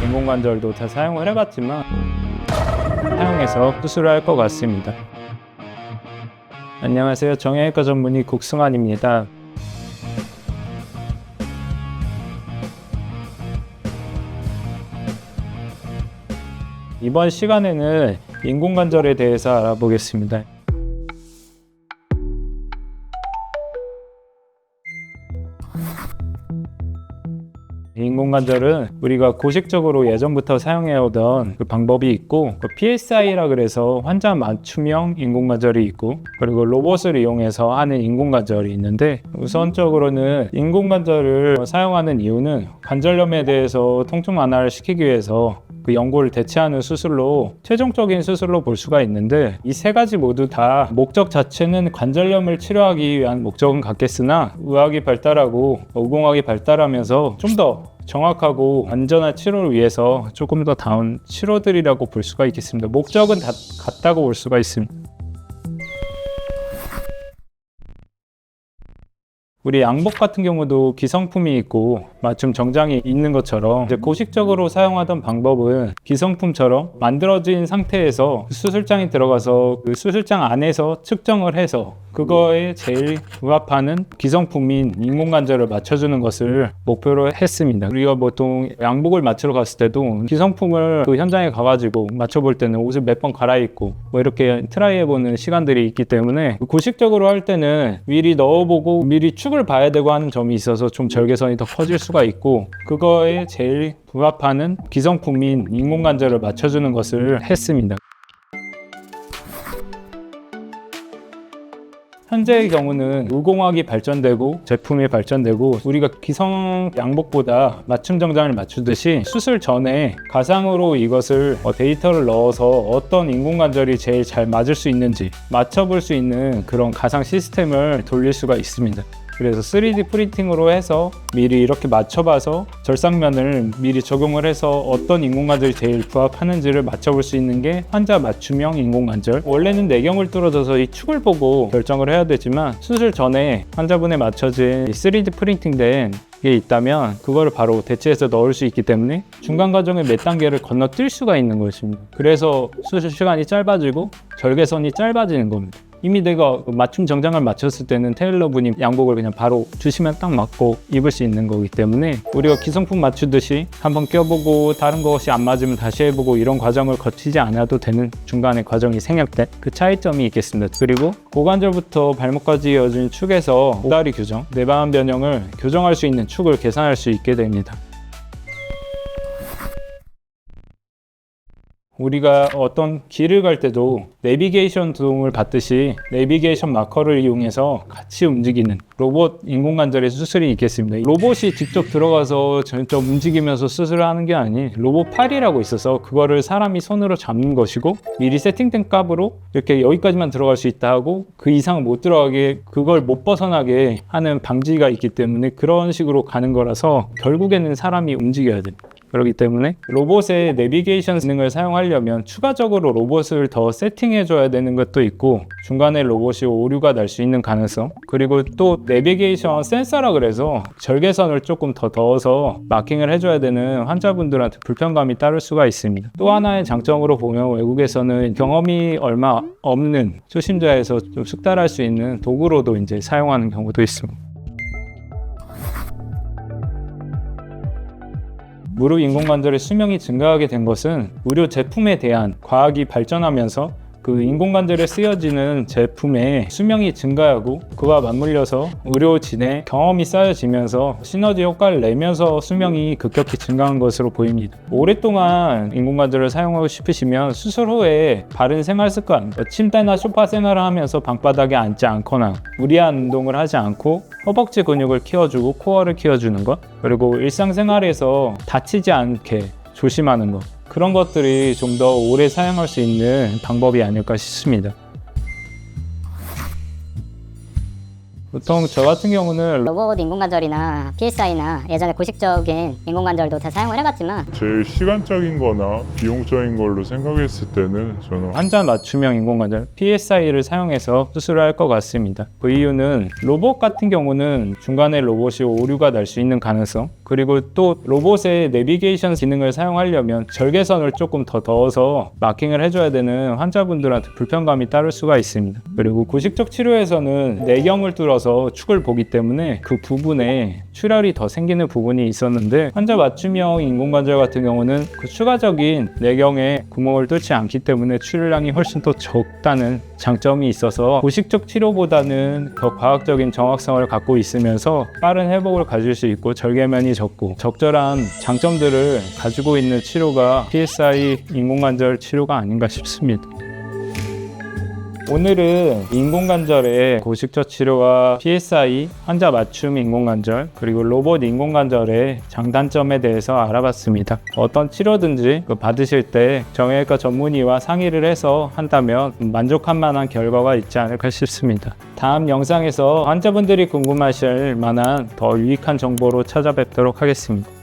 인공관절도 다 사용을 해봤지만 사용해서 수술을 할 것 같습니다. 안녕하세요. 정형외과 전문의 국승환입니다. 이번 시간에는 인공관절에 대해서 알아보겠습니다. 인공관절은 우리가 고식적으로 예전부터 사용해오던 그 방법이 있고, PSI라 그래서 환자 맞춤형 인공관절이 있고, 그리고 로봇을 이용해서 하는 인공관절이 있는데, 우선적으로는 인공관절을 사용하는 이유는 관절염에 대해서 통증 완화를 시키기 위해서 그 연골을 대체하는 수술로, 최종적인 수술로 볼 수가 있는데, 이 세 가지 모두 다 목적 자체는 관절염을 치료하기 위한 목적은 같겠으나 의학이 발달하고 의공학이 발달하면서 좀 더 정확하고 안전한 치료를 위해서 조금 더 나은 치료들이라고 볼 수가 있겠습니다. 목적은 다 같다고 볼 수가 있습니다. 우리 양복 같은 경우도 기성품이 있고 맞춤 정장이 있는 것처럼, 이제 고식적으로 사용하던 방법은 기성품처럼 만들어진 상태에서 수술장에 들어가서 그 수술장 안에서 측정을 해서 그거에 제일 부합하는 기성품인 인공관절을 맞춰주는 것을 목표로 했습니다. 우리가 보통 양복을 맞추러 갔을 때도 기성품을 그 현장에 가가지고 맞춰볼 때는 옷을 몇 번 갈아입고 뭐 이렇게 트라이해보는 시간들이 있기 때문에, 고식적으로 할 때는 미리 넣어보고 미리 축을 봐야 되고 하는 점이 있어서 좀 절개선이 더 커질 수가 있고, 그거에 제일 부합하는 기성품인 인공관절을 맞춰주는 것을 했습니다. 현재의 경우는 의공학이 발전되고 제품이 발전되고, 우리가 기성 양복보다 맞춤 정장을 맞추듯이 수술 전에 가상으로 이것을 데이터를 넣어서 어떤 인공관절이 제일 잘 맞을 수 있는지 맞춰볼 수 있는 그런 가상 시스템을 돌릴 수가 있습니다. 그래서 3D 프린팅으로 해서 미리 이렇게 맞춰봐서 절상면을 미리 적용을 해서 어떤 인공관절이 제일 부합하는지를 맞춰볼 수 있는 게 환자 맞춤형 인공관절. 원래는 내경을 뚫어져서 이 축을 보고 결정을 해야 되지만, 수술 전에 환자분에 맞춰진 3D 프린팅된 게 있다면 그거를 바로 대체해서 넣을 수 있기 때문에 중간 과정의 몇 단계를 건너뛸 수가 있는 것입니다. 그래서 수술 시간이 짧아지고 절개선이 짧아지는 겁니다. 이미 내가 맞춤 정장을 맞췄을 때는 테일러 분이 양복을 그냥 바로 주시면 딱 맞고 입을 수 있는 거기 때문에, 우리가 기성품 맞추듯이 한번 껴보고 다른 것이 안 맞으면 다시 해보고 이런 과정을 거치지 않아도 되는 중간에 과정이 생략된 그 차이점이 있겠습니다. 그리고 고관절부터 발목까지 이어진 축에서 오다리 교정, 내방암 변형을 교정할 수 있는 축을 계산할 수 있게 됩니다. 우리가 어떤 길을 갈 때도 내비게이션 도움을 받듯이 내비게이션 마커를 이용해서 같이 움직이는 로봇 인공관절의 수술이 있겠습니다. 로봇이 직접 들어가서 직접 움직이면서 수술을 하는 게 아닌 로봇 팔이라고 있어서 그거를 사람이 손으로 잡는 것이고, 미리 세팅된 값으로 이렇게 여기까지만 들어갈 수 있다 하고 그 이상 못 들어가게, 그걸 못 벗어나게 하는 방지가 있기 때문에 그런 식으로 가는 거라서 결국에는 사람이 움직여야 됩니다. 그렇기 때문에 로봇의 내비게이션 기능을 사용하려면 추가적으로 로봇을 더 세팅해줘야 되는 것도 있고, 중간에 로봇이 오류가 날 수 있는 가능성, 그리고 또 내비게이션 센서라 그래서 절개선을 조금 더 넣어서 마킹을 해줘야 되는 환자분들한테 불편감이 따를 수가 있습니다. 또 하나의 장점으로 보면, 외국에서는 경험이 얼마 없는 초심자에서 좀 숙달할 수 있는 도구로도 이제 사용하는 경우도 있습니다. 무릎 인공관절의 수명이 증가하게 된 것은 의료 제품에 대한 과학이 발전하면서 그 인공관절에 쓰여지는 제품의 수명이 증가하고, 그와 맞물려서 의료진의 경험이 쌓여지면서 시너지 효과를 내면서 수명이 급격히 증가한 것으로 보입니다. 오랫동안 인공관절을 사용하고 싶으시면 수술 후에 바른 생활 습관, 침대나 소파 생활을 하면서 방바닥에 앉지 않거나 무리한 운동을 하지 않고 허벅지 근육을 키워주고 코어를 키워주는 것, 그리고 일상생활에서 다치지 않게 조심하는 것, 그런 것들이 좀 더 오래 사용할 수 있는 방법이 아닐까 싶습니다. 보통 저 같은 경우는 로봇 인공관절이나 PSI나 예전에 고식적인 인공관절도 다 사용을 해봤지만, 제일 시간적인 거나 비용적인 걸로 생각했을 때는 저는 환자 맞춤형 인공관절 PSI를 사용해서 수술을 할 것 같습니다. 그 이유는 로봇 같은 경우는 중간에 로봇이 오류가 날 수 있는 가능성, 그리고 또 로봇의 내비게이션 기능을 사용하려면 절개선을 조금 더 넣어서 마킹을 해줘야 되는 환자분들한테 불편감이 따를 수가 있습니다. 그리고 고식적 치료에서는 내경을 뚫어서 축을 보기 때문에 그 부분에 출혈이 더 생기는 부분이 있었는데 환자 맞춤형 인공관절 같은 경우는 그 추가적인 내경에 구멍을 뚫지 않기 때문에 출혈량이 훨씬 더 적다는 장점이 있어서 고식적 치료보다는 더 과학적인 정확성을 갖고 있으면서 빠른 회복을 가질 수 있고 절개면이 적고 적절한 장점들을 가지고 있는 치료가 PSI 인공관절 치료가 아닌가 싶습니다. 오늘은 인공관절의 고식적 치료와 PSI, 환자 맞춤 인공관절, 그리고 로봇 인공관절의 장단점에 대해서 알아봤습니다. 어떤 치료든지 받으실 때 정형외과 전문의와 상의를 해서 한다면 만족할 만한 결과가 있지 않을까 싶습니다. 다음 영상에서 환자분들이 궁금하실 만한 더 유익한 정보로 찾아뵙도록 하겠습니다.